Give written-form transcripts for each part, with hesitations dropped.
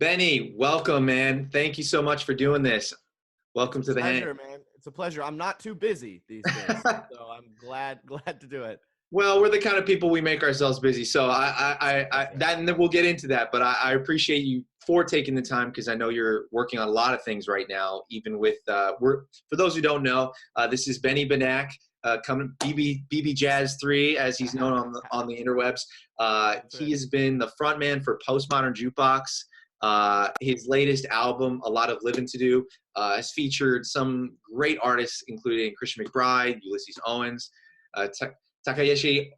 Benny, welcome, man. Thank you so much for doing this. Welcome to the hang. Pleasure, man. It's a pleasure. I'm not too busy these days, so I'm glad to do it. Well, we're the kind of people we make ourselves busy. So That's right. that, and then we'll get into that. But I appreciate you for taking the time because I know you're working on a lot of things right now. Even with for those who don't know, this is Benny Benack, coming BB Jazz 3, as he's known on the interwebs. That's He right. has been the frontman for Postmodern Jukebox. His latest album, A Lot of Living to Do, has featured some great artists, including Christian McBride, Ulysses Owens, Takayashi.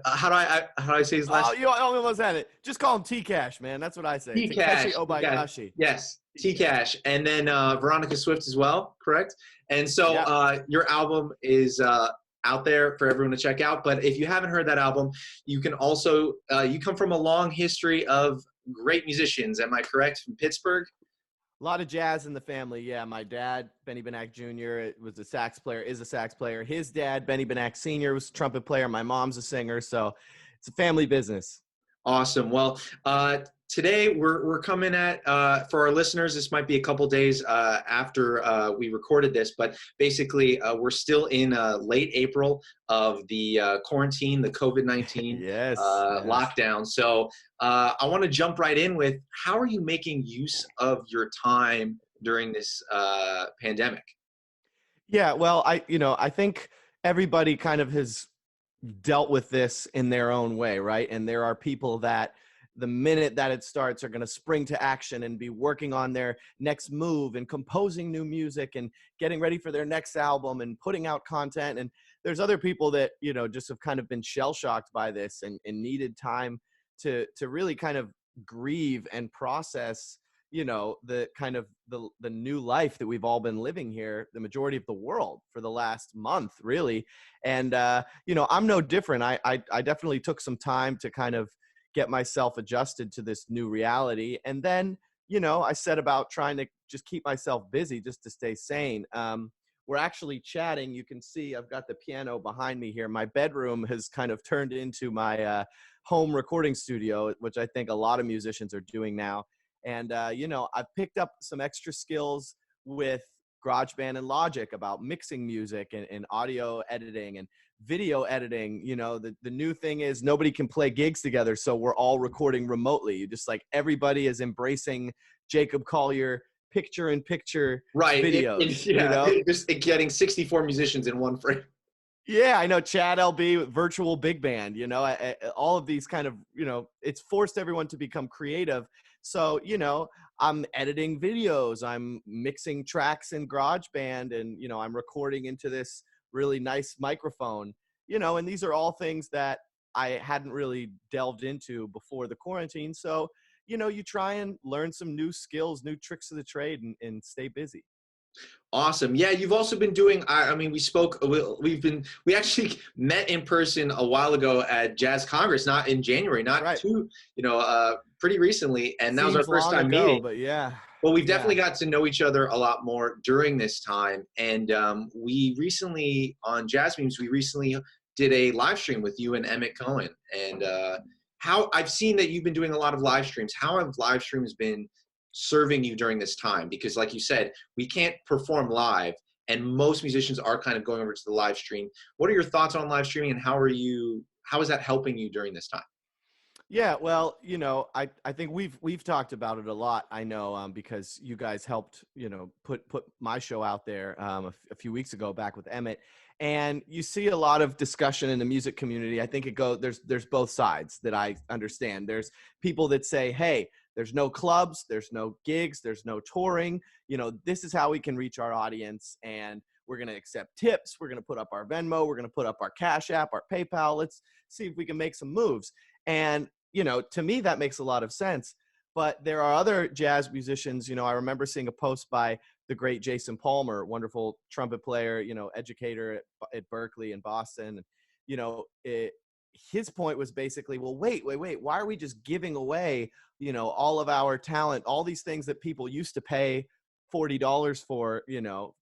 How do I say his last Oh, you almost had it. Just call him T-Cash, man. That's what I say. name? Takeshi T-Cash. Obayashi. Yes, T-Cash. T-Cash. And then Veronica Swift as well, correct? And so Yep. your album is out there for everyone to check out. But if you haven't heard that album, you can also, you come from a long history of great musicians. Am I correct? From Pittsburgh? A lot of jazz in the family. Yeah, my dad, Benny Benack Jr., is a sax player. His dad, Benny Benack Sr., was a trumpet player. My mom's a singer, so it's a family business. Awesome. Well, today we're coming at for our listeners. This might be a couple days after we recorded this, but basically we're still in late April of the quarantine, the COVID-19 Yes. lockdown. So I want to jump right in with how are you making use of your time during this pandemic? Yeah, well, I think everybody kind of has dealt with this in their own way, right? And there are people that the minute that it starts are going to spring to action and be working on their next move and composing new music and getting ready for their next album and putting out content. And there's other people that, just have kind of been shell shocked by this and needed time to really kind of grieve and process, the kind of the new life that we've all been living here, the majority of the world, for the last month, really. And I'm no different. I definitely took some time to kind of get myself adjusted to this new reality. And then, I set about trying to just keep myself busy just to stay sane. We're actually chatting. You can see I've got the piano behind me here. My bedroom has kind of turned into my home recording studio, which I think a lot of musicians are doing now. And, I've picked up some extra skills with GarageBand and Logic about mixing music and audio editing and video editing. The new thing is nobody can play gigs together, so we're all recording remotely. You just everybody is embracing Jacob Collier picture-in-picture Right. videos. Just getting 64 musicians in one frame. Yeah, I know. Chad LB, virtual big band, all of these kind of, it's forced everyone to become creative. So, I'm editing videos, I'm mixing tracks in GarageBand, and, I'm recording into this really nice microphone, and these are all things that I hadn't really delved into before the quarantine. So, you try and learn some new skills, new tricks of the trade, and stay busy. Awesome. Yeah, you've also been doing, I mean, we actually met in person a while ago at Jazz Congress, not in January, not Right. too, pretty recently. And that was our Seems first long time ago, meeting. but yeah. Well, we've Yeah. definitely got to know each other a lot more during this time. And we recently, on JazzMemes, we recently did a live stream with you and Emmett Cohen. And how I've seen that you've been doing a lot of live streams. How have live streams been serving you during this time? Because like you said, we can't perform live and most musicians are kind of going over to the live stream. What are your thoughts on live streaming and how is that helping you during this time? Yeah, well, I think we've talked about it a lot. I know because you guys helped, put my show out there a few weeks ago back with Emmett, and you see a lot of discussion in the music community. I think there's both sides that I understand. There's people that say, hey, there's no clubs, there's no gigs, there's no touring. This is how we can reach our audience, and we're going to accept tips. We're going to put up our Venmo. We're going to put up our Cash App, our PayPal. Let's see if we can make some moves. And to me, that makes a lot of sense. But there are other jazz musicians. I remember seeing a post by the great Jason Palmer, wonderful trumpet player, educator at Berkeley in Boston. His point was basically, well, wait. Why are we just giving away, all of our talent, all these things that people used to pay $40 for,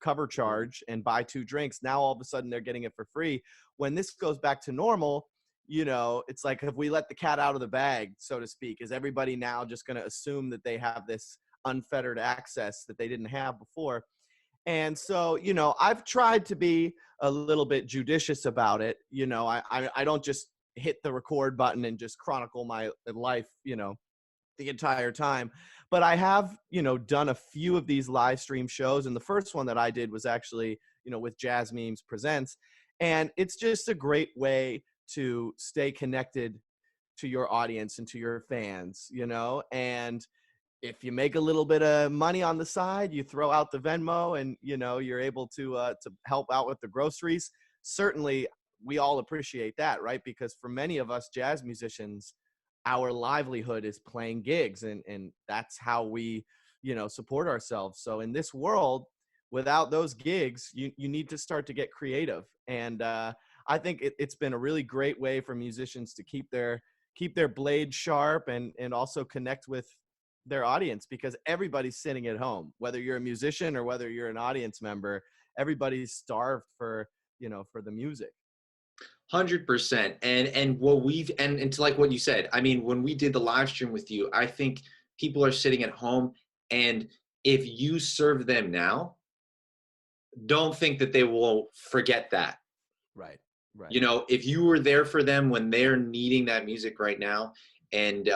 cover charge and buy 2 drinks. Now, all of a sudden, they're getting it for free. When this goes back to normal, it's like, have we let the cat out of the bag, so to speak? Is everybody now just going to assume that they have this unfettered access that they didn't have before? And so, I've tried to be a little bit judicious about it. I don't just hit the record button and just chronicle my life, the entire time. But I have, done a few of these live stream shows. And the first one that I did was actually, with JazzMemes Presents. And it's just a great way to stay connected to your audience and to your fans, and if you make a little bit of money on the side, you throw out the Venmo and, you're able to help out with the groceries. Certainly we all appreciate that, right? Because for many of us jazz musicians, our livelihood is playing gigs, and that's how we, support ourselves. So in this world, without those gigs, you need to start to get creative. And I think it's been a really great way for musicians to keep their blade sharp and also connect with their audience, because everybody's sitting at home, whether you're a musician or whether you're an audience member. Everybody's starved for the music. 100%. And what and to like what you said, I mean, when we did the live stream with you, I think people are sitting at home, and if you serve them now, don't think that they will forget that. Right. If you were there for them when they're needing that music right now, and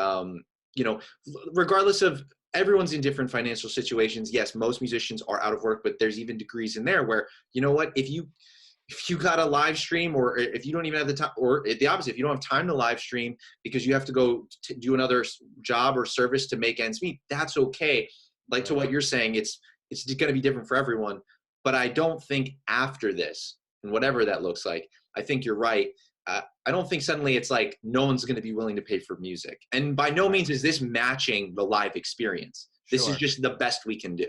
regardless of, everyone's in different financial situations. Yes, most musicians are out of work, but there's even degrees in there where, what, if you got a live stream, or if you don't even have the time, or the opposite, if you don't have time to live stream because you have to go to do another job or service to make ends meet, that's okay. Like, to what you're saying, it's going to be different for everyone. But I don't think after this, and whatever that looks like, I think you're right. I don't think suddenly it's like no one's going to be willing to pay for music. And by no means is this matching the live experience. This is just the best we can do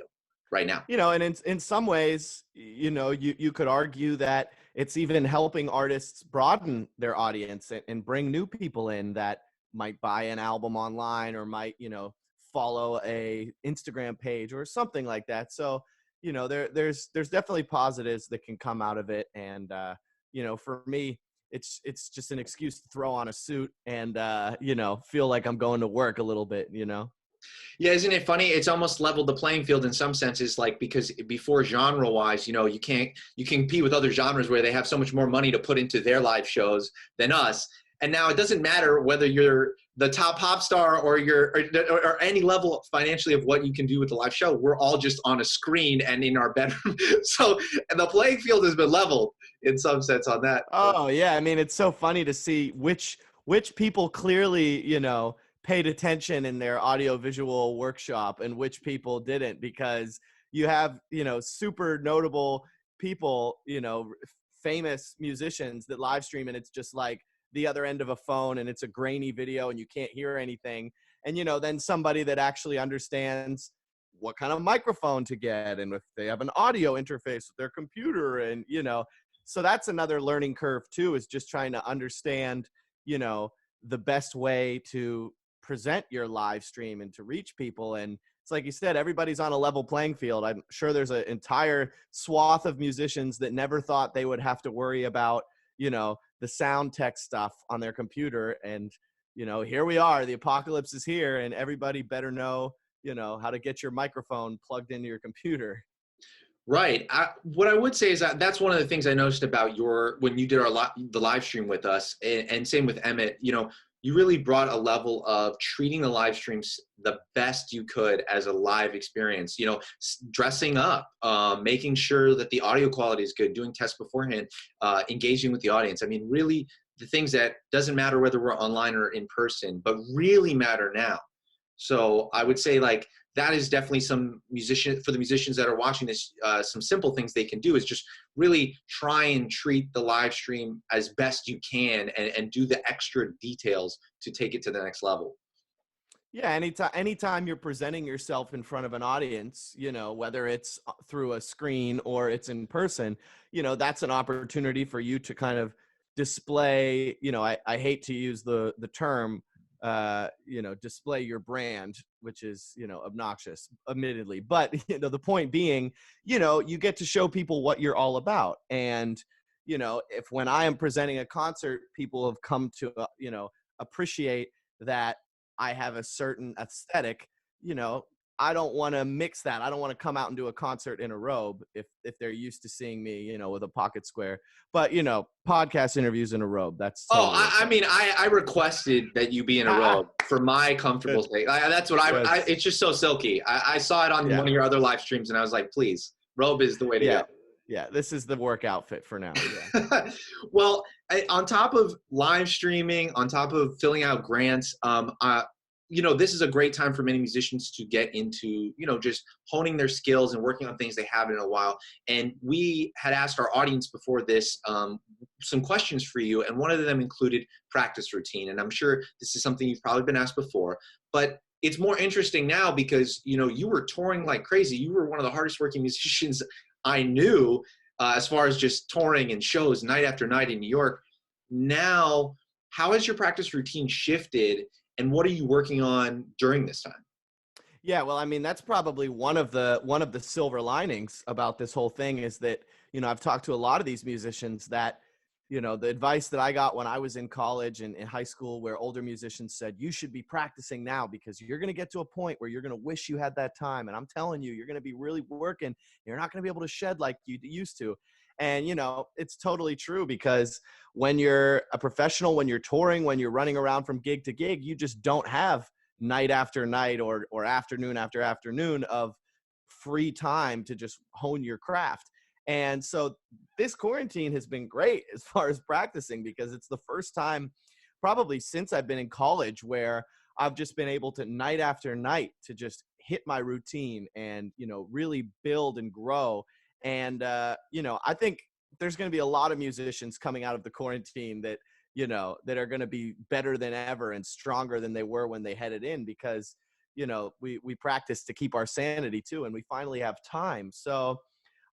right now. And in some ways, you could argue that it's even helping artists broaden their audience and bring new people in that might buy an album online, or might, follow a Instagram page or something like that. So, there's definitely positives that can come out of it. And, for me, it's just an excuse to throw on a suit and, feel like I'm going to work a little bit, Yeah, isn't it funny? It's almost leveled the playing field in some senses, like, because before, genre-wise, you can compete with other genres where they have so much more money to put into their live shows than us. And now it doesn't matter whether you're the top pop star or or any level financially of what you can do with the live show. We're all just on a screen and in our bedroom. So, and the playing field has been leveled in some sense on that. Oh yeah, I mean, it's so funny to see which people clearly, paid attention in their audiovisual workshop and which people didn't, because you have, super notable people, famous musicians that live stream, and it's just like the other end of a phone, and it's a grainy video and you can't hear anything. And, then somebody that actually understands what kind of microphone to get, and if they have an audio interface with their computer, and, so that's another learning curve too, is just trying to understand, the best way to present your live stream and to reach people. And it's like you said, everybody's on a level playing field. I'm sure there's an entire swath of musicians that never thought they would have to worry about, the sound tech stuff on their computer. And, here we are, the apocalypse is here, and everybody better know, how to get your microphone plugged into your computer. Right. What I would say is that that's one of the things I noticed about when you did the live stream with us, and same with Emmett, you really brought a level of treating the live streams the best you could as a live experience, dressing up, making sure that the audio quality is good, doing tests beforehand, engaging with the audience. I mean, really the things that doesn't matter whether we're online or in person, but really matter now. So I would say, like, that is definitely for the musicians that are watching this, some simple things they can do is just really try and treat the live stream as best you can, and do the extra details to take it to the next level. Yeah, anytime you're presenting yourself in front of an audience, whether it's through a screen or it's in person, that's an opportunity for you to kind of display, I hate to use the term, display your brand, which is, obnoxious, admittedly. But, the point being, you get to show people what you're all about. And, if when I am presenting a concert, people have come to, appreciate that I have a certain aesthetic, I don't want to mix that. I don't want to come out and do a concert in a robe if they're used to seeing me, with a pocket square. But, podcast interviews in a robe, that's Oh, totally I mean, I requested that you be in a okay. robe for my comfortable Good. sake. That's what it's just so silky. I saw it on one of your other live streams and I was like, please, robe is the way to Yeah. go. Yeah. This is the work outfit for now. Yeah. Well, on top of live streaming, on top of filling out grants, this is a great time for many musicians to get into, just honing their skills and working on things they haven't in a while. And we had asked our audience before this some questions for you, and one of them included practice routine. And I'm sure this is something you've probably been asked before, but it's more interesting now because, you were touring like crazy. You were one of the hardest working musicians I knew, as far as just touring and shows night after night in New York. Now, how has your practice routine shifted, and what are you working on during this time? Yeah, well, I mean, that's probably one of the silver linings about this whole thing is that, I've talked to a lot of these musicians that, the advice that I got when I was in college and in high school, where older musicians said, you should be practicing now because you're going to get to a point where you're going to wish you had that time. And I'm telling you, you're going to be really working. You're not going to be able to shed like you used to. And, it's totally true because when you're a professional, when you're touring, when you're running around from gig to gig, you just don't have night after night or afternoon after afternoon of free time to just hone your craft. And so this quarantine has been great as far as practicing because it's the first time probably since I've been in college where I've just been able to night after night to just hit my routine and, really build and grow. And, I think there's going to be a lot of musicians coming out of the quarantine that, that are going to be better than ever and stronger than they were when they headed in because, we practice to keep our sanity too. And we finally have time. So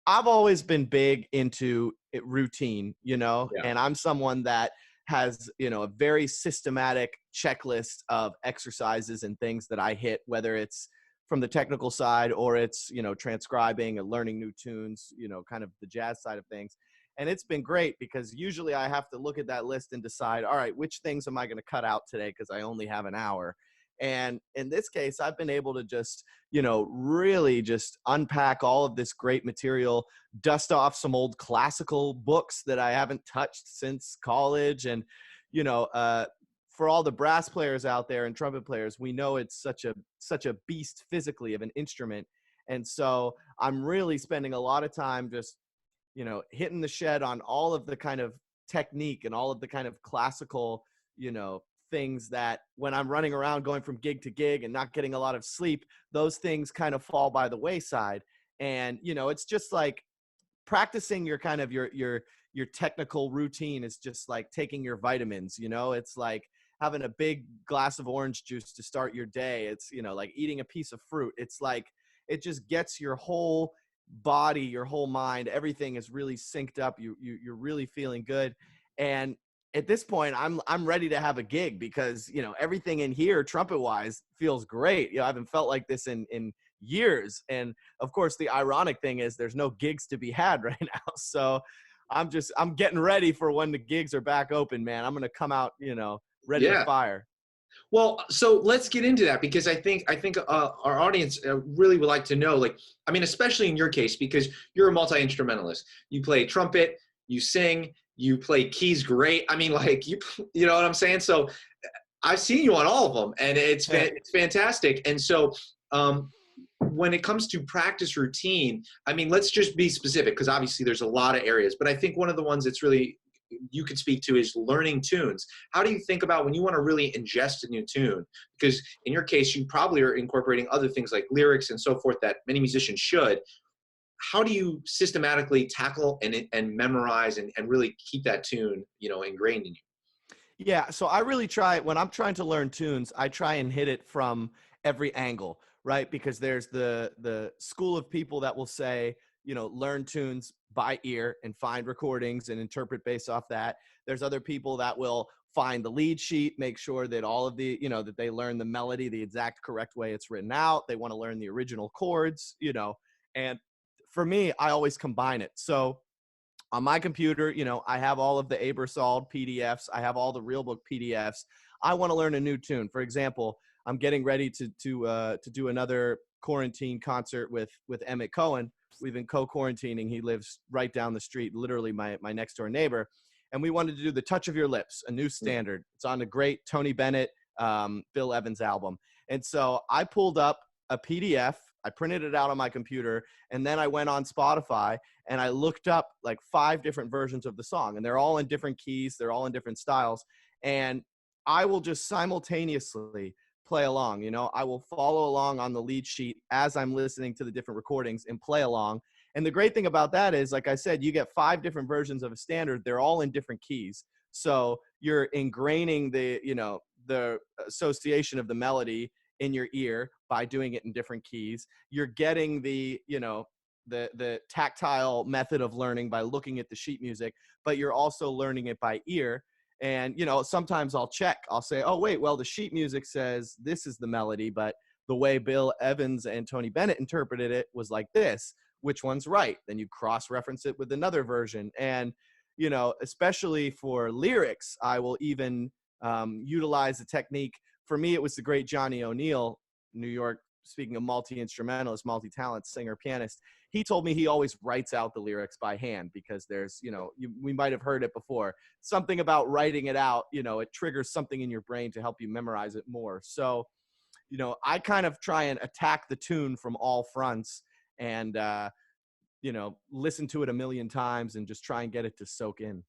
I've always been big into routine, and I'm someone that has, a very systematic checklist of exercises and things that I hit, whether it's from the technical side or it's, transcribing and learning new tunes, kind of the jazz side of things. And it's been great because usually I have to look at that list and decide, all right, which things am I going to cut out today because I only have an hour. And in this case, I've been able to just, really just unpack all of this great material, dust off some old classical books that I haven't touched since college. And, for all the brass players out there and trumpet players, we know it's such a beast physically of an instrument. And so I'm really spending a lot of time just, hitting the shed on all of the kind of technique and all of the kind of classical, things that when I'm running around going from gig to gig and not getting a lot of sleep, those things kind of fall by the wayside. And, it's just like practicing your kind of your technical routine is just like taking your vitamins, it's like having a big glass of orange juice to start your day. It's, like eating a piece of fruit. It's like, it just gets your whole body, your whole mind, everything is really synced up. You're really feeling good. And at this point, I'm ready to have a gig because, everything in here trumpet wise feels great. I haven't felt like this in years. And of course, the ironic thing is there's no gigs to be had right now. So I'm getting ready for when the gigs are back open, man. I'm going to come out, ready to fire. Well, so let's get into that because I think our audience really would like to know, like, I mean, especially in your case, because you're a multi-instrumentalist. You play trumpet, you sing, you play keys great. I mean, like, you know what I'm saying? So I've seen you on all of them, and it's fantastic. And so when it comes to practice routine, I mean, let's just be specific because obviously there's a lot of areas, but I think one of the ones that's really you could speak to is learning tunes. How do you think about when you want to really ingest a new tune? Because in your case, you probably are incorporating other things like lyrics and so forth that many musicians should. How do you systematically tackle and memorize and really keep that tune, ingrained in you? Yeah, so I really try when I'm trying to learn tunes, I try and hit it from every angle, right? Because there's the school of people that will say, learn tunes by ear and find recordings and interpret based off that. There's other people that will find the lead sheet, make sure that all of the, that they learn the melody the exact correct way it's written out. They want to learn the original chords, and for me, I always combine it. So On my computer, I have all of the Aebersold PDFs. I have all the real book PDFs. I want to learn a new tune. For example, I'm getting ready to do another quarantine concert with Emmett Cohen. We've been co-quarantining. He lives right down the street, literally my next door neighbor. And we wanted to do The Touch of Your Lips, a new standard. It's on the great Tony Bennett, Bill Evans album. And so I pulled up a PDF. I printed it out on my computer, and then I went on Spotify and I looked up like 5 different versions of the song, and they're all in different keys. They're all in different styles. And I will just simultaneously play along. I will follow along on the lead sheet as I'm listening to the different recordings and play along. And the great thing about that is, like I said, you get 5 different versions of a standard. They're all in different keys. So you're ingraining the association of the melody in your ear by doing it in different keys. You're getting the tactile method of learning by looking at the sheet music, but you're also learning it by ear. And, sometimes I'll say, oh, wait, well, the sheet music says this is the melody, but the way Bill Evans and Tony Bennett interpreted it was like this. Which one's right? Then you cross-reference it with another version. And, especially for lyrics, I will even utilize the technique. For me, it was the great Johnny O'Neill, New York, speaking of multi-instrumentalist, multi-talent singer, pianist. He told me he always writes out the lyrics by hand because there's, we might have heard it before. Something about writing it out, it triggers something in your brain to help you memorize it more. So, I kind of try and attack the tune from all fronts and, listen to it a million times and just try and get it to soak in.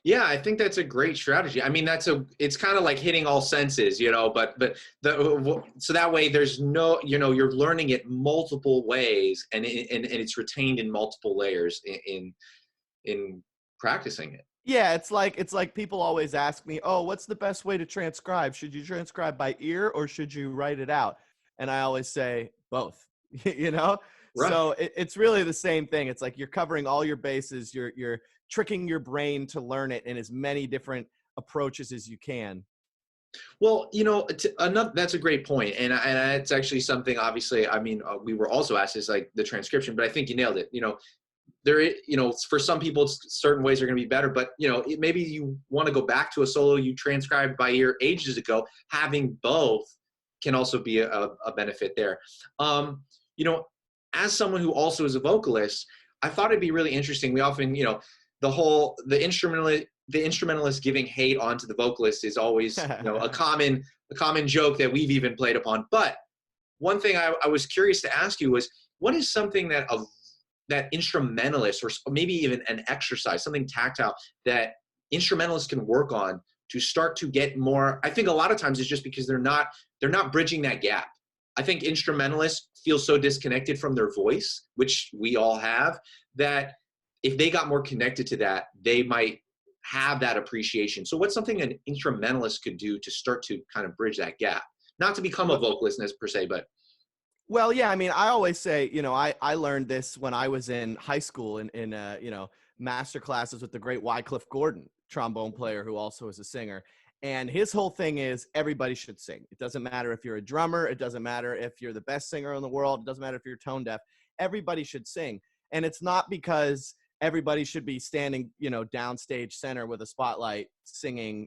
Yeah, I think that's a great strategy. I mean, it's kind of like hitting all senses, so that way there's no, you're learning it multiple ways and it's retained in multiple layers in practicing it. Yeah, it's like people always ask me, oh, what's the best way to transcribe? Should you transcribe by ear or should you write it out? And I always say both, Right. So it's really the same thing. It's like you're covering all your bases. You're tricking your brain to learn it in as many different approaches as you can. Well, that's a great point. And it's actually something, obviously, I mean, we were also asked is like the transcription, but I think you nailed it. For some people, certain ways are going to be better, but maybe you want to go back to a solo you transcribed by ear ages ago. Having both can also be a benefit there. As someone who also is a vocalist, I thought it'd be really interesting. We often, the instrumentalist giving hate onto the vocalist is always, a common joke that we've even played upon. But one thing I was curious to ask you was, what is something that instrumentalists, or maybe even an exercise, something tactile that instrumentalists can work on to start to get more? I think a lot of times it's just because they're not bridging that gap. I think instrumentalists feel so disconnected from their voice, which we all have, that if they got more connected to that, they might have that appreciation. So what's something an instrumentalist could do to start to kind of bridge that gap? Not to become a vocalist per se, but. Well, yeah, I mean, I always say, I learned this when I was in high school in master classes with the great Wycliffe Gordon, trombone player who also is a singer. And his whole thing is everybody should sing. It doesn't matter if you're a drummer. It doesn't matter if you're the best singer in the world. It doesn't matter if you're tone deaf. Everybody should sing. And it's not because everybody should be standing, downstage center with a spotlight singing,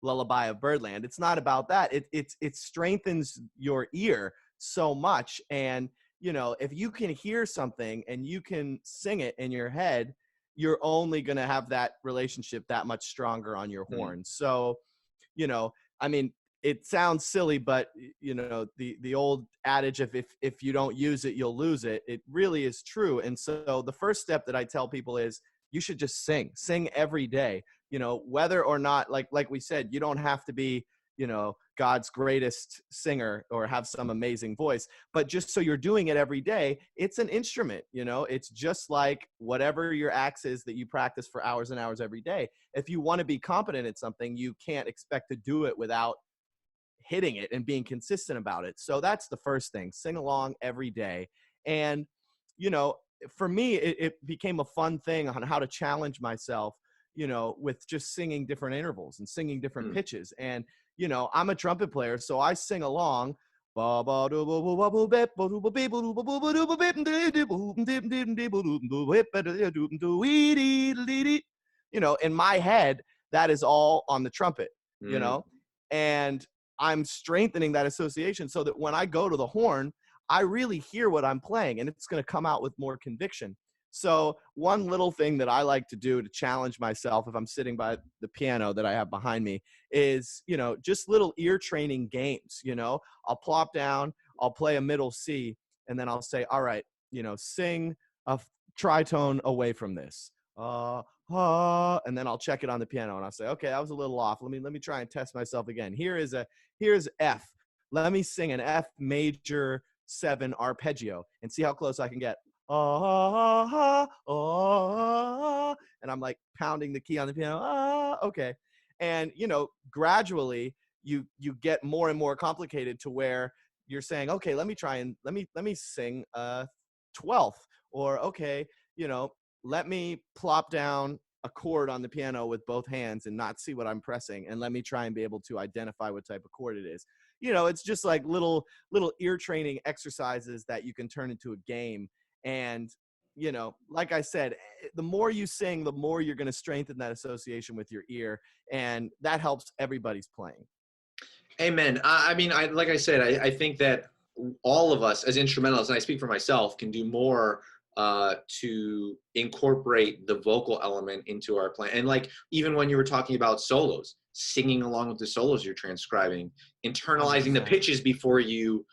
Lullaby of Birdland. It's not about that. It strengthens your ear so much. And, if you can hear something and you can sing it in your head, you're only going to have that relationship that much stronger on your horn. So, I mean, it sounds silly, but the old adage of if you don't use it, you'll lose it. It really is true. And so the first step that I tell people is you should just sing every day, whether or not, like we said, you don't have to be, God's greatest singer or have some amazing voice, but just so you're doing it every day, it's an instrument, it's just like whatever your axe is that you practice for hours and hours every day. If you want to be competent at something, you can't expect to do it without hitting it and being consistent about it. So that's the first thing, sing along every day. And, for me, it became a fun thing on how to challenge myself, with just singing different intervals and singing different pitches. And, I'm a trumpet player, so I sing along, You know, in my head, that is all on the trumpet, you Mm. know, and I'm strengthening that association so that when I go to the horn, I really hear what I'm playing and it's going to come out with more conviction. So one little thing that I like to do to challenge myself if I'm sitting by the piano that I have behind me is, you know, just little ear training games. You know, I'll plop down, I'll play a middle C, and then I'll say, all right, you know, sing a tritone away from this. And then I'll check it on the piano and I'll say, okay, that was a little off. Let me try and test myself again. Here's F. Let me sing an F major 7 arpeggio and see how close I can get. And I'm like pounding the key on the piano. Okay. And, you know, gradually you get more and more complicated to where you're saying, okay, let me try and let me sing 12th, or okay, you know, let me plop down a chord on the piano with both hands and not see what I'm pressing, and let me try and be able to identify what type of chord it is. You know, it's just like little ear training exercises that you can turn into a game. And, you know, like I said, the more you sing, the more you're going to strengthen that association with your ear, and that helps everybody's playing. Amen. I mean, like I said, I think that all of us as instrumentalists, and I speak for myself, can do more to incorporate the vocal element into our playing. And like, even when you were talking about solos, singing along with the solos you're transcribing, internalizing the 100%. pitches before you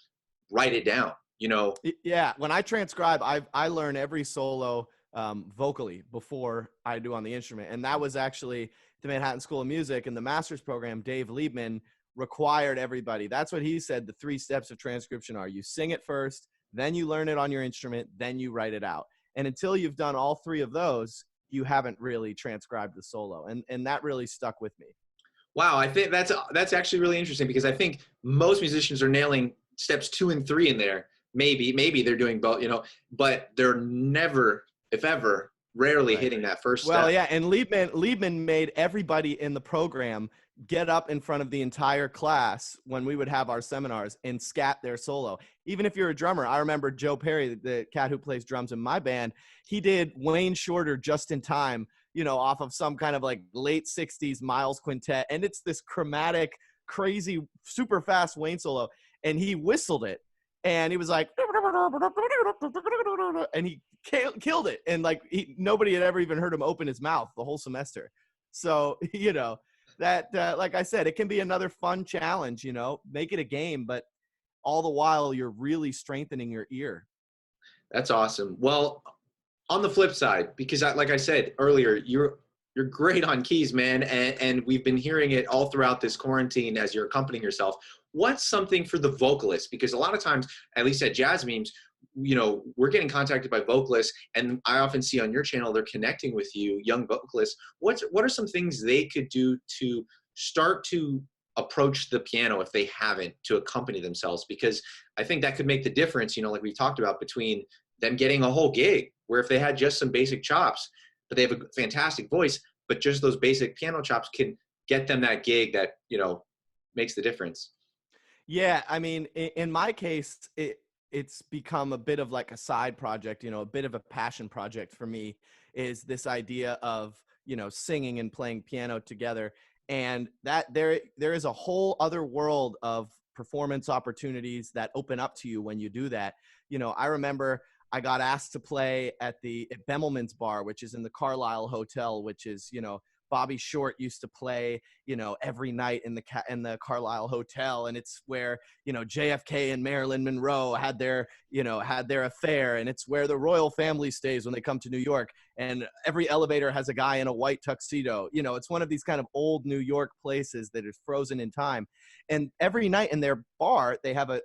write it down, you know? Yeah. When I transcribe, I learn every solo vocally before I do on the instrument. And that was actually the Manhattan School of Music and the master's program. Dave Liebman required everybody. That's what he said. The 3 steps of transcription are: you sing it first, then you learn it on your instrument, then you write it out. And until you've done all 3 of those, you haven't really transcribed the solo. And that really stuck with me. Wow, I think that's actually really interesting, because I think most musicians are nailing steps 2 and 3 in there. Maybe they're doing both, you know, but they're never, if ever, rarely Right. hitting that first Well, step. yeah, and Liebman made everybody in the program get up in front of the entire class when we would have our seminars and scat their solo. Even if you're a drummer, I remember Joe Perry, the cat who plays drums in my band, he did Wayne Shorter Just in Time, you know, off of some kind of like late 60s Miles quintet. And it's this chromatic, crazy, super fast Wayne solo. And he whistled it. And he was like, and he killed it. And like nobody had ever even heard him open his mouth the whole semester. So, you know, that like I said, it can be another fun challenge, you know, make it a game, but all the while you're really strengthening your ear. That's awesome. Well, on the flip side, because like I said earlier, you're great on keys, man, and we've been hearing it all throughout this quarantine as you're accompanying yourself. What's something for the vocalist? Because a lot of times, at least at JazzMemes, you know, we're getting contacted by vocalists, and I often see on your channel they're connecting with you, young vocalists. What are some things they could do to start to approach the piano if they haven't, to accompany themselves? Because I think that could make the difference, you know, like we talked about, between them getting a whole gig, where if they had just some basic chops, but they have a fantastic voice, but just those basic piano chops can get them that gig that, you know, makes the difference. Yeah, I mean, in my case, it's become a bit of like a side project, you know, a bit of a passion project for me, is this idea of, you know, singing and playing piano together. And that there is a whole other world of performance opportunities that open up to you when you do that. You know, I remember I got asked to play at Bemmelman's Bar, which is in the Carlisle Hotel, which is, you know, Bobby Short used to play, you know, every night in the Carlisle Hotel, and it's where, you know, JFK and Marilyn Monroe had their affair, and it's where the royal family stays when they come to New York, and every elevator has a guy in a white tuxedo. You know, it's one of these kind of old New York places that is frozen in time, and every night in their bar they have a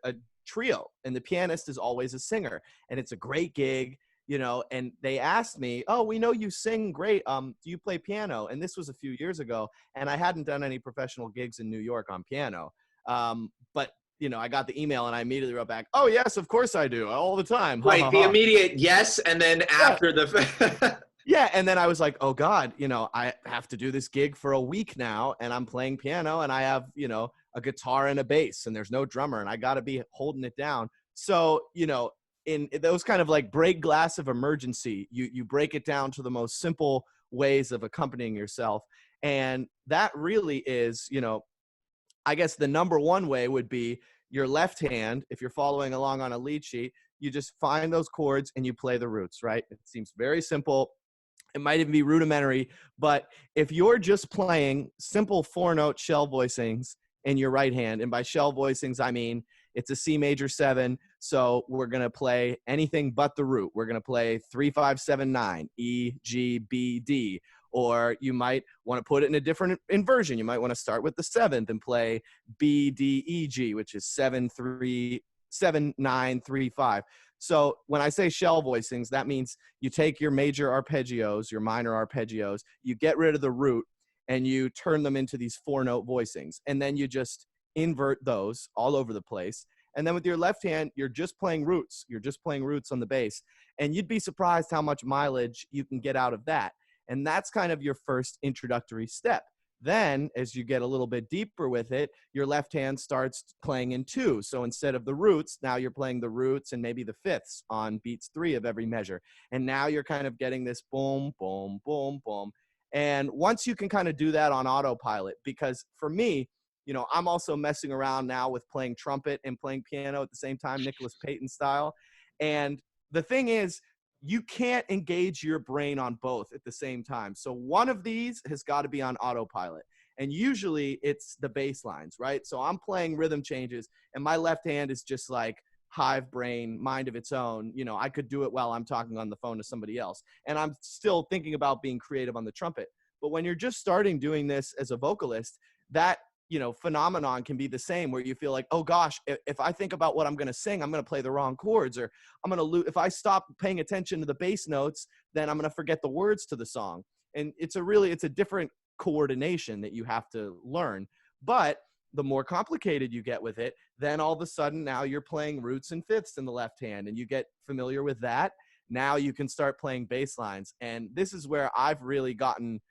trio, and the pianist is always a singer, and it's a great gig. You know, and they asked me, oh, we know you sing great. Do you play piano? And this was a few years ago, and I hadn't done any professional gigs in New York on piano. But, you know, I got the email and I immediately wrote back, oh, yes, of course I do, all the time. Right, the immediate yes, and then after the yeah, and then I was like, oh, God, you know, I have to do this gig for a week now, and I'm playing piano, and I have, you know, a guitar and a bass and there's no drummer and I got to be holding it down. So, in those kind of like break glass of emergency, you break it down to the most simple ways of accompanying yourself. And that really is, I guess the number one way would be your left hand. If you're following along on a lead sheet, you just find those chords and you play the roots, right? It seems very simple. It might even be rudimentary, but if you're just playing simple 4-note shell voicings in your right hand, and by shell voicings, I mean it's a C major 7, so we're going to play anything but the root. We're going to play 3, 5, 7, 9, E, G, B, D. Or you might want to put it in a different inversion. You might want to start with the 7th and play B, D, E, G, which is 7, 3, 7, 9, 3, 5. So when I say shell voicings, that means you take your major arpeggios, your minor arpeggios, you get rid of the root, and you turn them into these 4-note voicings. And then you just invert those all over the place. And then with your left hand, you're just playing roots. You're just playing roots on the bass. And you'd be surprised how much mileage you can get out of that. And that's kind of your first introductory step. Then, as you get a little bit deeper with it, your left hand starts playing in 2. So instead of the roots, now you're playing the roots and maybe the fifths on beats 3 of every measure. And now you're kind of getting this boom, boom, boom, boom. And once you can kind of do that on autopilot, because for me, I'm also messing around now with playing trumpet and playing piano at the same time, Nicholas Payton style. And the thing is, you can't engage your brain on both at the same time. So one of these has got to be on autopilot. And usually it's the bass lines, right? So I'm playing rhythm changes and my left hand is just like hive brain, mind of its own. I could do it while I'm talking on the phone to somebody else. And I'm still thinking about being creative on the trumpet. But when you're just starting doing this as a vocalist, that phenomenon can be the same, where you feel like, oh gosh, if I think about what I'm going to sing, I'm going to play the wrong chords, or I'm going to lose. If I stop paying attention to the bass notes, then I'm going to forget the words to the song. And it's a different coordination that you have to learn. But the more complicated you get with it, then all of a sudden now you're playing roots and fifths in the left hand, and you get familiar with that. Now you can start playing bass lines. And this is where I've really gotten,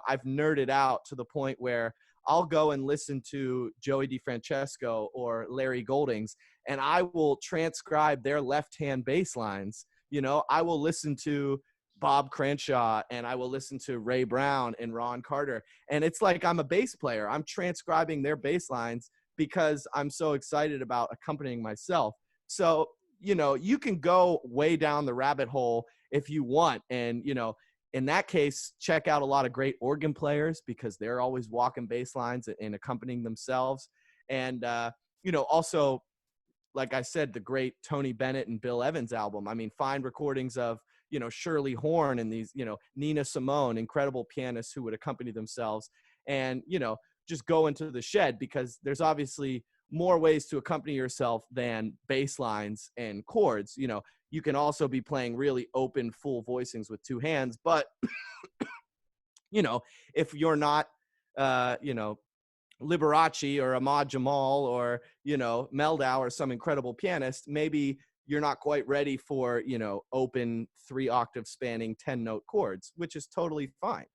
I've nerded out to the point where I'll go and listen to Joey DeFrancesco or Larry Goldings, and I will transcribe their left-hand bass lines. I will listen to Bob Crenshaw, and I will listen to Ray Brown and Ron Carter. And it's like I'm a bass player. I'm transcribing their bass lines because I'm so excited about accompanying myself. So, you can go way down the rabbit hole if you want. And, in that case, check out a lot of great organ players because they're always walking bass lines and accompanying themselves. And, also, like I said, the great Tony Bennett and Bill Evans album. I mean, find recordings of, Shirley Horn and these, Nina Simone, incredible pianists who would accompany themselves. And, just go into the shed because there's obviously more ways to accompany yourself than bass lines and chords. You can also be playing really open, full voicings with 2 hands. But, if you're not, Liberace or Ahmad Jamal or, Meldau or some incredible pianist, maybe you're not quite ready for, open 3-octave spanning 10-note chords, which is totally fine.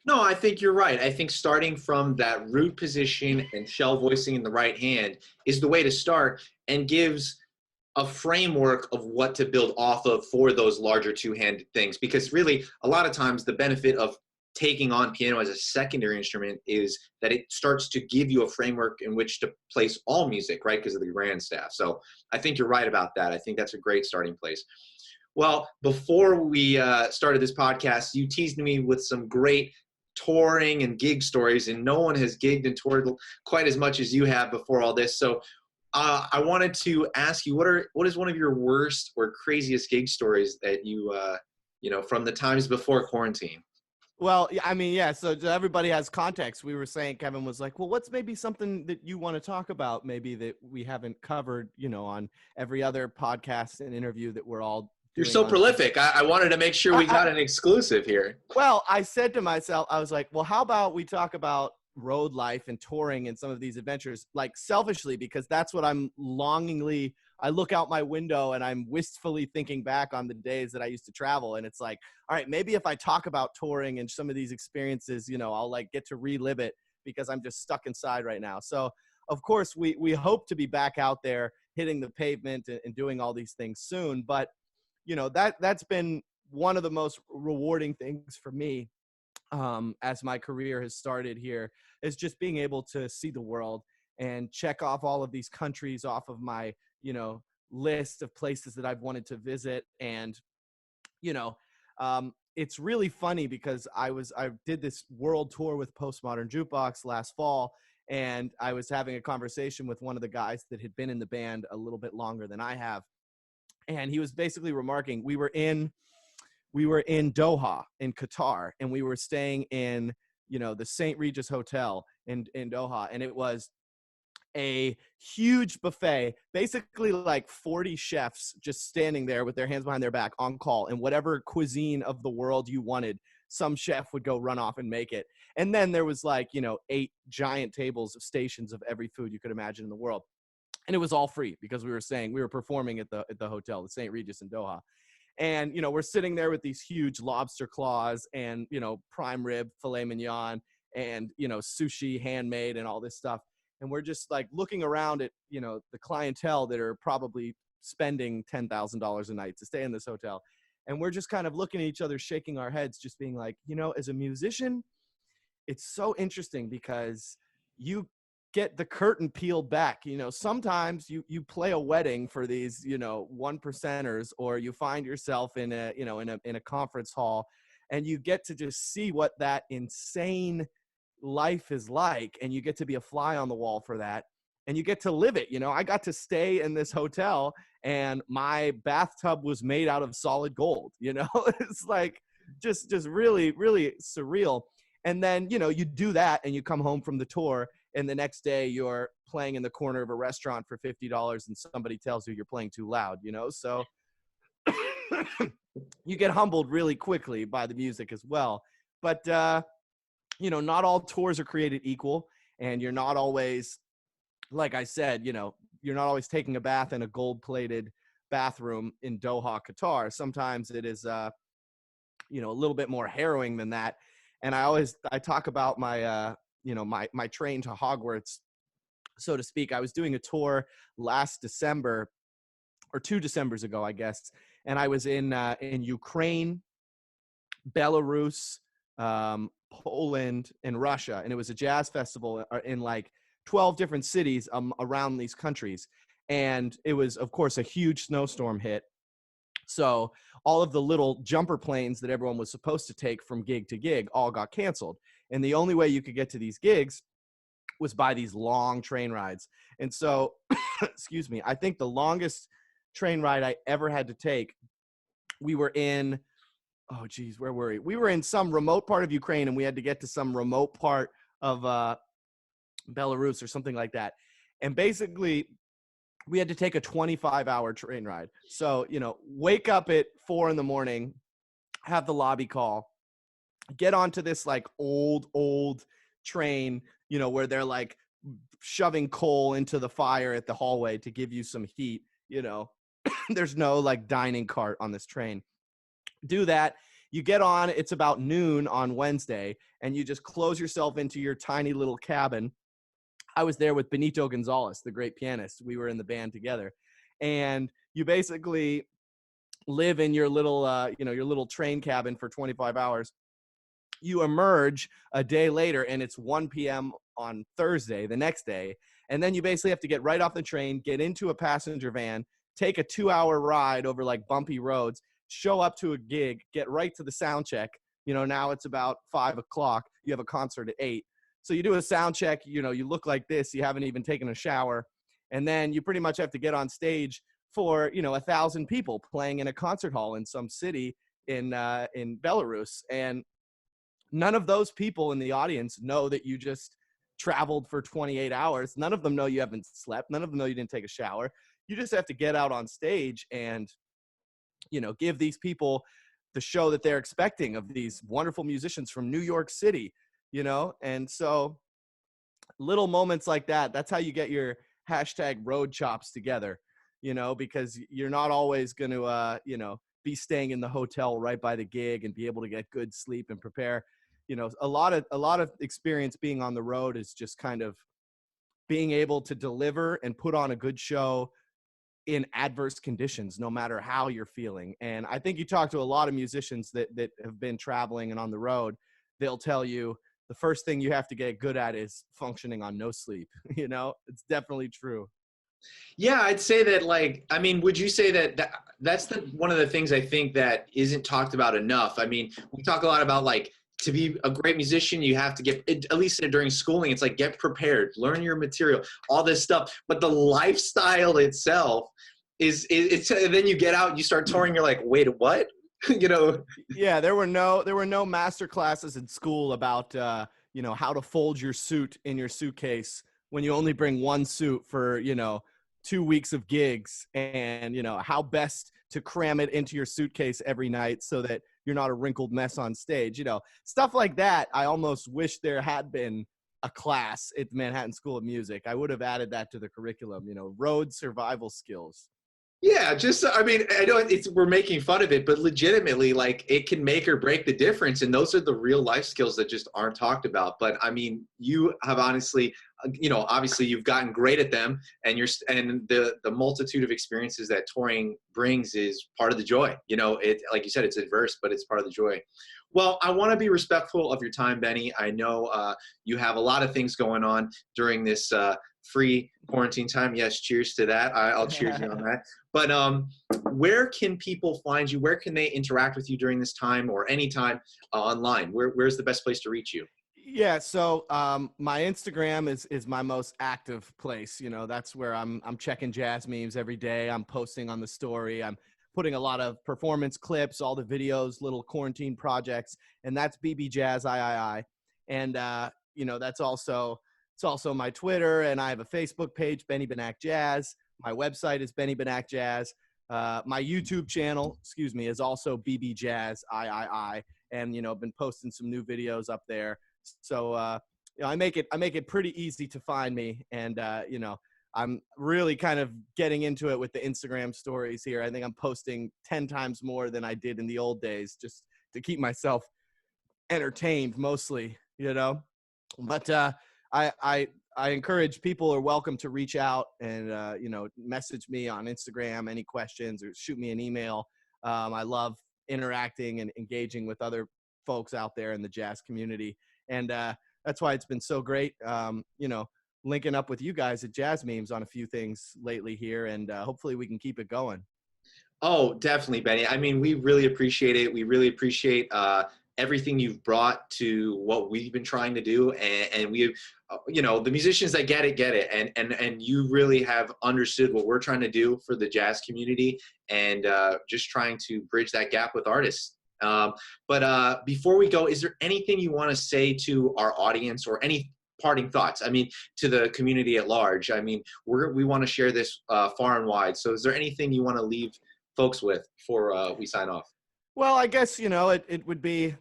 No, I think you're right. I think starting from that root position and shell voicing in the right hand is the way to start and gives a framework of what to build off of for those larger 2-handed things. Because really, a lot of times the benefit of taking on piano as a secondary instrument is that it starts to give you a framework in which to place all music, right? Because of the grand staff. So I think you're right about that. I think that's a great starting place. Well, before we started this podcast, you teased me with some great touring and gig stories, and no one has gigged and toured quite as much as you have before all this. So I wanted to ask you, what is one of your worst or craziest gig stories that you from the times before quarantine? Well, I mean, yeah. So everybody has context. We were saying, Kevin was like, well, what's maybe something that you want to talk about, maybe that we haven't covered, on every other podcast and interview that we're all You're so prolific. I wanted to make sure we got an exclusive here. Well, I said to myself, I was like, well, how about we talk about road life and touring and some of these adventures, like selfishly, because that's what I look out my window and I'm wistfully thinking back on the days that I used to travel. And it's like, all right, maybe if I talk about touring and some of these experiences, I'll like get to relive it because I'm just stuck inside right now. So of course, we hope to be back out there hitting the pavement and doing all these things soon. But, you know, that's been one of the most rewarding things for me, as my career has started here, is just being able to see the world and check off all of these countries off of my, you know, list of places that I've wanted to visit. And, you know, it's really funny because I did this world tour with Postmodern Jukebox last fall, and I was having a conversation with one of the guys that had been in the band a little bit longer than I have. And he was basically remarking, we were in Doha in Qatar, and we were staying in, you know, the St. Regis Hotel in Doha. And it was a huge buffet, basically like 40 chefs just standing there with their hands behind their back on call, and whatever cuisine of the world you wanted, some chef would go run off and make it. And then there was like, you know, 8 giant tables of stations of every food you could imagine in the world. And it was all free because we were performing at the hotel, the St. Regis in Doha. And, you know, we're sitting there with these huge lobster claws and, you know, prime rib, filet mignon, and, you know, sushi handmade and all this stuff. And we're just like looking around at, you know, the clientele that are probably spending $10,000 a night to stay in this hotel. And we're just kind of looking at each other, shaking our heads, just being like, you know, as a musician, it's so interesting because you get the curtain peeled back. You know, sometimes you play a wedding for these, you know, 1%ers, or you find yourself in a, you know, in a conference hall, and you get to just see what that insane life is like, and you get to be a fly on the wall for that, and you get to live it. You know, I got to stay in this hotel, and my bathtub was made out of solid gold. You know, it's like just really, really surreal. And then, you know, you do that and you come home from the tour, and the next day you're playing in the corner of a restaurant for $50 and somebody tells you you're playing too loud, you know? So you get humbled really quickly by the music as well. But, you know, not all tours are created equal, and you're not always, like I said, you know, you're not always taking a bath in a gold-plated bathroom in Doha, Qatar. Sometimes it is, you know, a little bit more harrowing than that. And I talk about my, you know, my train to Hogwarts, so to speak. I was doing a tour last December, or 2 Decembers ago, I guess. And I was in Ukraine, Belarus, Poland, and Russia. And it was a jazz festival in like 12 different cities around these countries. And it was, of course, a huge snowstorm hit. So all of the little jumper planes that everyone was supposed to take from gig to gig all got canceled. And the only way you could get to these gigs was by these long train rides. And so, excuse me, I think the longest train ride I ever had to take, we were in, oh geez, where were we? We were in some remote part of Ukraine, and we had to get to some remote part of Belarus or something like that. And basically, we had to take a 25-hour train ride. So, you know, wake up at 4 a.m, have the lobby call, get onto this like old train, you know, where they're like shoving coal into the fire at the hallway to give you some heat, you know. There's no like dining cart on this train. Do that. You get on, it's about noon on Wednesday, and you just close yourself into your tiny little cabin. I was there with Benito Gonzalez, the great pianist. We were in the band together. And you basically live in your little, you know, your little train cabin for 25 hours. You emerge a day later, and it's 1 p.m. on Thursday, the next day. And then you basically have to get right off the train, get into a passenger van, take a 2-hour ride over like bumpy roads, show up to a gig, get right to the sound check. You know, now it's about 5 o'clock. You have a concert at 8. So you do a sound check, you know, you look like this, you haven't even taken a shower. And then you pretty much have to get on stage for, you know, 1,000 people playing in a concert hall in some city in Belarus. And none of those people in the audience know that you just traveled for 28 hours. None of them know you haven't slept. None of them know you didn't take a shower. You just have to get out on stage and, you know, give these people the show that they're expecting of these wonderful musicians from New York City. You know, and so little moments like that, that's how you get your hashtag road chops together, you know, because you're not always going to, you know, be staying in the hotel right by the gig and be able to get good sleep and prepare. You know, a lot of experience being on the road is just kind of being able to deliver and put on a good show in adverse conditions, no matter how you're feeling. And I think you talk to a lot of musicians that have been traveling and on the road, they'll tell you the first thing you have to get good at is functioning on no sleep. You know, it's definitely true. Yeah, I'd say that, like, I mean, would you say that, that's one of the things I think that isn't talked about enough? I mean, we talk a lot about, like, to be a great musician, you have to get, at least during schooling, it's like, get prepared, learn your material, all this stuff. But the lifestyle itself it's, and then you get out, you start touring, you're like, wait, what? You know? Yeah, there were no master classes in school about you know, how to fold your suit in your suitcase when you only bring one suit for, you know, 2 weeks of gigs, and you know how best to cram it into your suitcase every night so that you're not a wrinkled mess on stage. You know, stuff like that. I almost wish there had been a class at the Manhattan School of Music. I would have added that to the curriculum. You know, road survival skills. Yeah, just, I mean, I know we're making fun of it, but legitimately, like, it can make or break the difference, and those are the real life skills that just aren't talked about. But I mean, you have honestly, you know, obviously you've gotten great at them, and the multitude of experiences that touring brings is part of the joy. You know, it, like you said, it's adverse, but it's part of the joy. Well, I want to be respectful of your time, Benny. I know you have a lot of things going on during this free quarantine time. Yes, cheers to that. I'll cheers you on that. But where can people find you? Where can they interact with you during this time, or anytime online? Where's the best place to reach you? Yeah, so my Instagram is my most active place. You know, that's where I'm checking JazzMemes every day. I'm posting on the story. I'm putting a lot of performance clips, all the videos, little quarantine projects, and that's BB Jazz III. And you know, it's also my Twitter, and I have a Facebook page, Benny Benack Jazz. My website is Benny Benack Jazz. My YouTube channel, excuse me, is also BB Jazz III, and you know, I've been posting some new videos up there. So you know, I make it pretty easy to find me, and you know, I'm really kind of getting into it with the Instagram stories here. I think I'm posting 10 times more than I did in the old days, just to keep myself entertained mostly, you know. But I encourage people are welcome to reach out and you know, message me on Instagram any questions, or shoot me an email. I love interacting and engaging with other folks out there in the jazz community, and that's why it's been so great. You know, linking up with you guys at JazzMemes on a few things lately here, and hopefully we can keep it going. Oh, definitely, Benny. I mean, we really appreciate it. We really appreciate everything you've brought to what we've been trying to do, and we, you know, the musicians that get it, and you really have understood what we're trying to do for the jazz community, and just trying to bridge that gap with artists. But before we go, is there anything you want to say to our audience, or any parting thoughts? I mean, to the community at large. I mean, we want to share this far and wide. So is there anything you want to leave folks with before we sign off? Well, I guess, you know, it would be,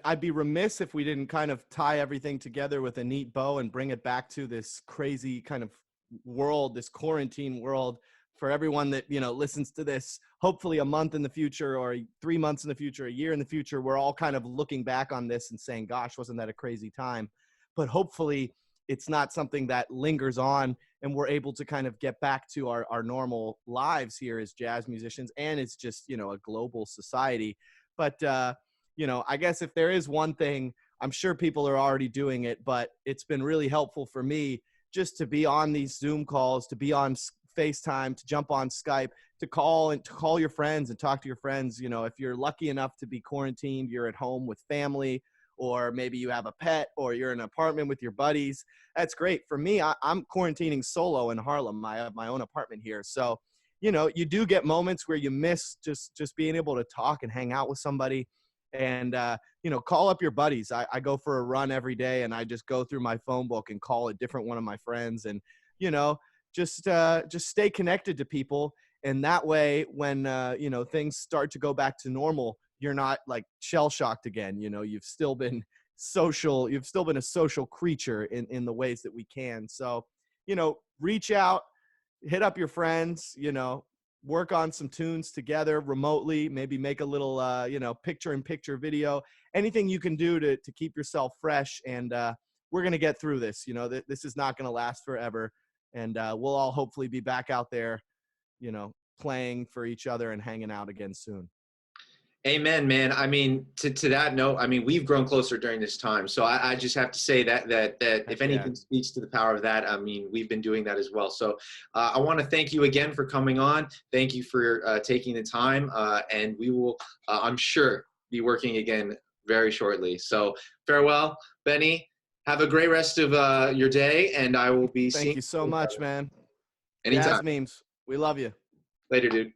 I'd be remiss if we didn't kind of tie everything together with a neat bow and bring it back to this crazy kind of world, this quarantine world, for everyone that, you know, listens to this, hopefully a month in the future, or 3 months in the future, a year in the future. We're all kind of looking back on this and saying, gosh, wasn't that a crazy time? But hopefully it's not something that lingers on, and we're able to kind of get back to our normal lives here as jazz musicians, and it's just, you know, a global society. But you know, I guess if there is one thing, I'm sure people are already doing it, but it's been really helpful for me just to be on these Zoom calls, to be on FaceTime, to jump on Skype, to call your friends and talk to your friends. You know, if you're lucky enough to be quarantined, you're at home with family, or maybe you have a pet, or you're in an apartment with your buddies. That's great. For me, I'm quarantining solo in Harlem. I have my own apartment here. So, you know, you do get moments where you miss just being able to talk and hang out with somebody, and you know, call up your buddies. I go for a run every day, and I just go through my phone book and call a different one of my friends, and you know, just stay connected to people. And that way, when you know, things start to go back to normal, you're not like shell shocked again. You know, you've still been social. You've still been a social creature in the ways that we can. So, you know, reach out, hit up your friends, you know, work on some tunes together remotely, maybe make a little, you know, picture in picture video, anything you can do to keep yourself fresh and we're going to get through this. You know, this is not going to last forever. And we'll all hopefully be back out there, you know, playing for each other and hanging out again soon. Amen, man. I mean, to that note, I mean, we've grown closer during this time. So I just have to say that if anything speaks to the power of that, I mean, we've been doing that as well. So I want to thank you again for coming on. Thank you for taking the time. And we will, I'm sure, be working again very shortly. So farewell, Benny. Have a great rest of your day, and I will be seeing you. Thank you so much, man. Anytime. JazzMemes, we love you. Later, dude.